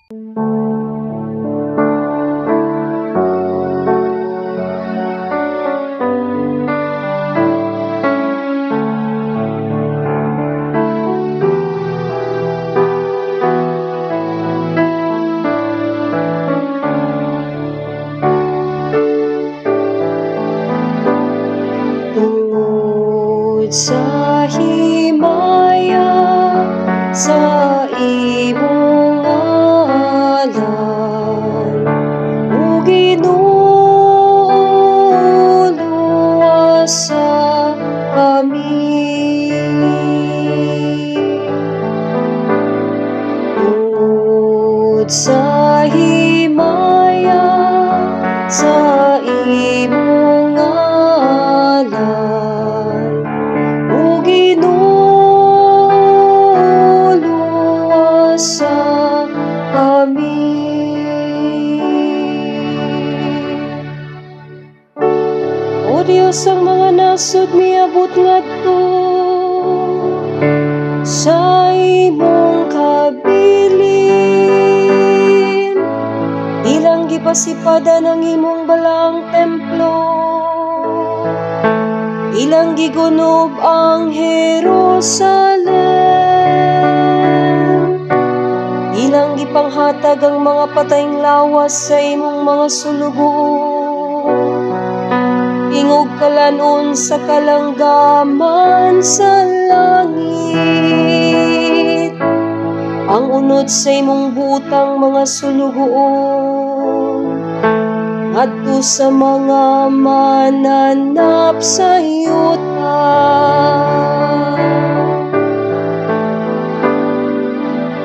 Tungod sa himaya sa imong ngalan, o Ginoo, luwasa kami. Tungod sa himaya sa imong ngalan, o Ginoo, luwasa kami. O Dios, ang mga nasod miabot ngadto sa imong kabilin, ilang gipasipada ng imong balang templo, ilang gigunob ang Jerusalem, ilang gipanghatag ang mga patayng lawas sa imong mga sulugoon, ingog kalanon sa kalanggaman sa langit, ang unod sa imong butang mga sulugoon, ngadto sa mga mananap sa yuta.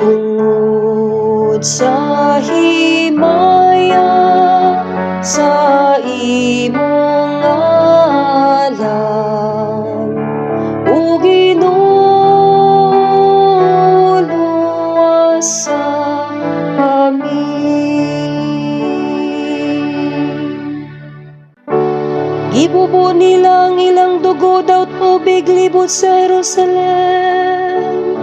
Tungod sa himaya sa imong ngalan, o Ginoo, luwasa kami. Gibubo nila ang ilang dugo daw tubig libot sa Jerusalem,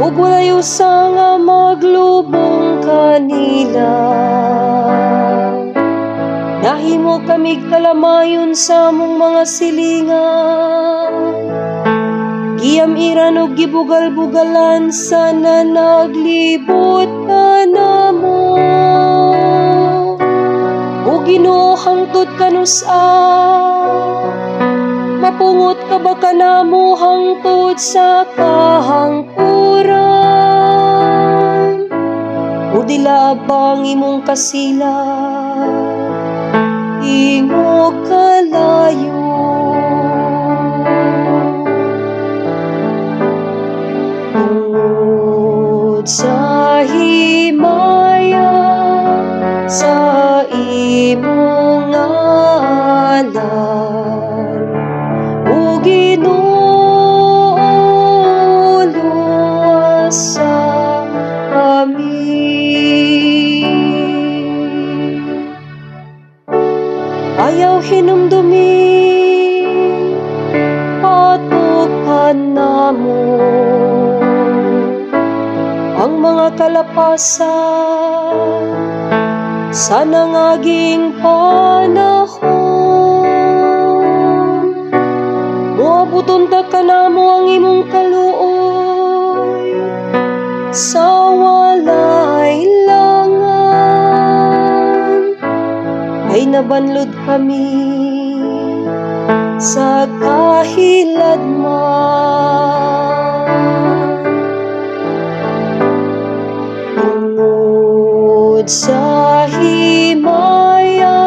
ug walay usa nga maglubong kanila. Nahimo kamig kalamayon sa among mga silingan, giam-iran og gibugal-bugalan sa naglibot kanamo. O Ginoo, hangtod kanusa, mapungot ka ba kanamo hangtod sa kahangturan, o dila abang imong kasilag, ingog kalayo. Tungod sa himaya sa imong ngalan, o Ginoo, luwasa kami. Ayaw hinumdumi, patukan namo ang mga kalapasan sa nangaging panahon. Moabuton ta kanamo ang imong kaluoy sa walay langan, ay nabanlod kami sa kahiladman. Tungod sa himaya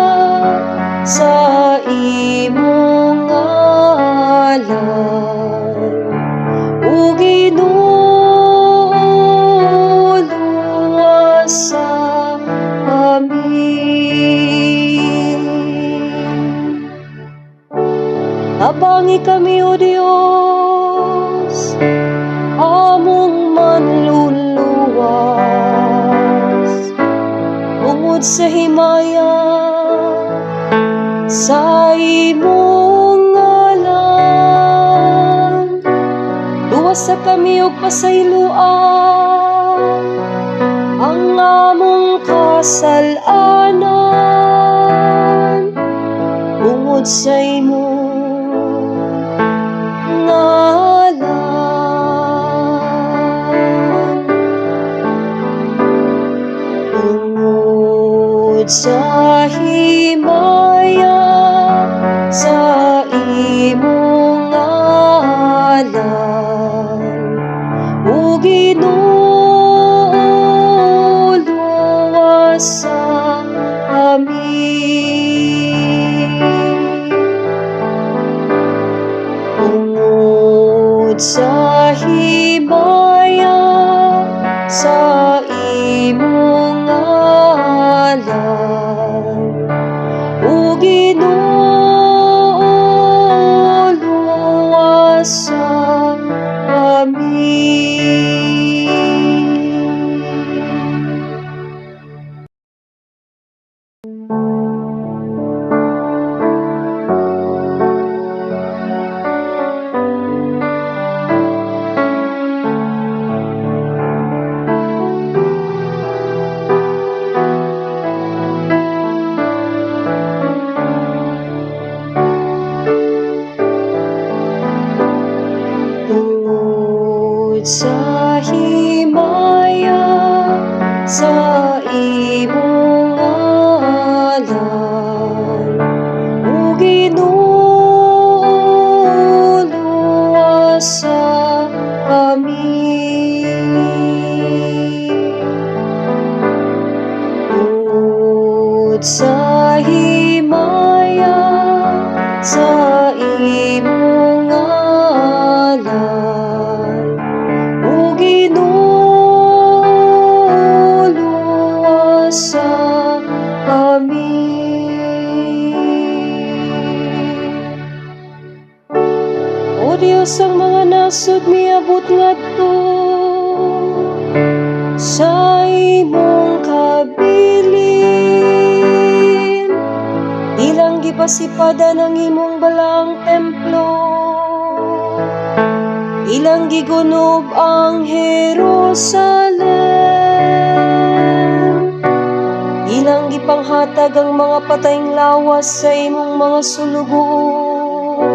sa imong ngalan, o Ginoo, luwasa kami. Tabangi kami, O Dios, among manluluwas, tungod sa himaya sa imong ngalan. Luwasa kami og pasayloan ang ang among kasalanan, bungod sa imong ngalan. Tungod sa himaya sa imong ngalan, o Ginoo, luwas sa amin. Tungod sa himaya sa imong ngalan, o Ginoo, luwas sa amin. Tungod sa himaya sa imong ngalan, o Ginoo, luwas sa amin. Tungod sa himaya sa imong ngalan, o Ginoo, luwas sa amin. O Dios, ang mga nasod miabot ngadto sa imong kabilin, ilang gipasipadan ang imong balang templo, ilang gigunob ang Jerusalem, ilang gipanghatag ang mga patayng lawas sa imong mga sulugoon,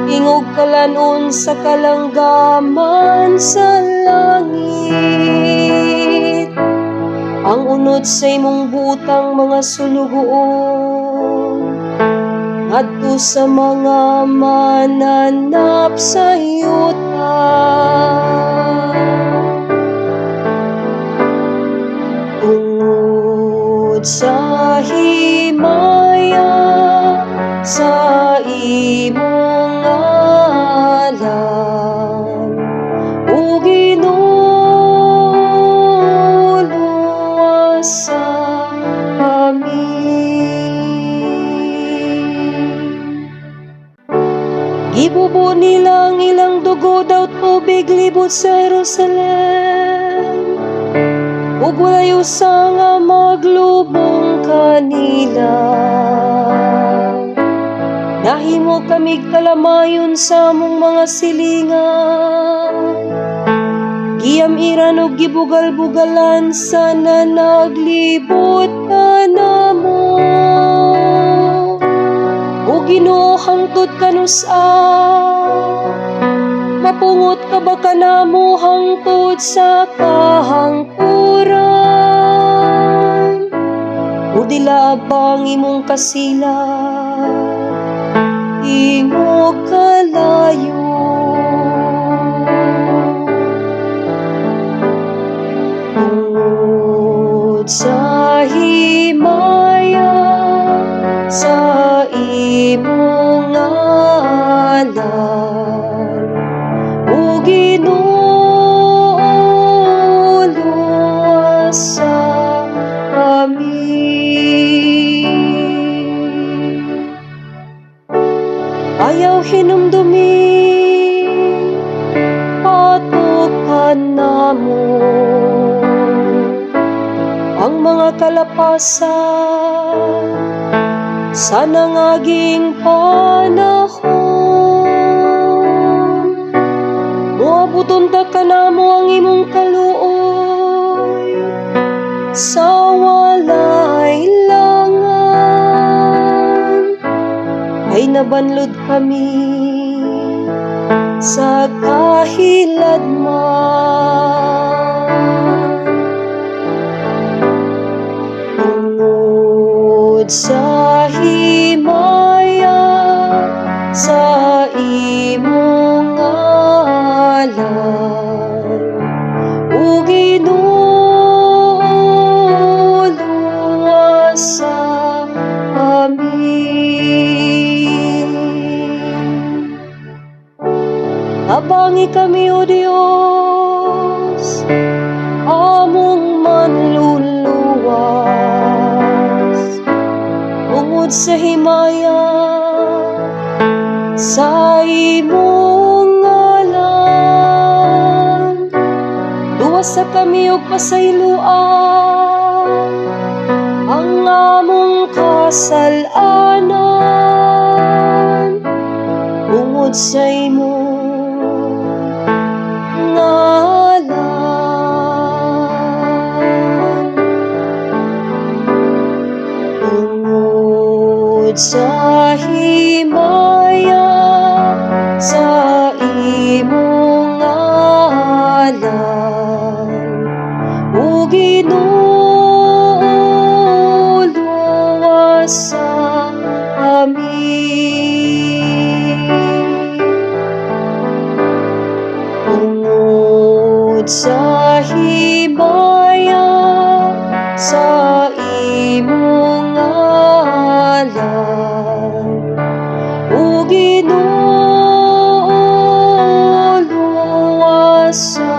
ingog kalanon sa kalanggaman sa langit, ang unod sa imong butang mga sulugoon, ngadto sa mga mananap sa yuta. Tungod sa himaya sa imong ngalan, o Ginoo, luwas sa amin. Gibubo nila ang ilang dugo daw tubig libot sa Jerusalem, ug walay usa nga maglubong kanila. Nahimo kamig kalamayon sa among mga silingan, giyam-iran ug gibugal-bugalan sa naglibot kanamo. O Ginoo, hangtod kanusa, mapungot ka ba kanamo hangtod sa kahangkuran, o dila abang imong kasilang ingog kalayo. Tungod sa himaya sa imong ngalan, o Ginoo, luwas sa amin. Ayaw hinumdumi, patukan namo ang mga kalapasan sa nangaging panahon. Moabuton ta kanamo ang imong kaluoy, sa walay langan ay nabanlod kami sa kahiladman. Tungod sa himaya sa imong ngalan, o Ginoo, luwas sa amin. Abangi kami, O Dios, among manluluwas, tungod sa himaya sa imong ngalan. Luwas sa kami og pasayloan ang among kasalanan, tungod sa imong ngalan. Tungod sa himaya sa imong ngalan, o Ginoo, luwas sa amin. Tungod sa himaya sa imong ngalan, o Ginoo, luwas sa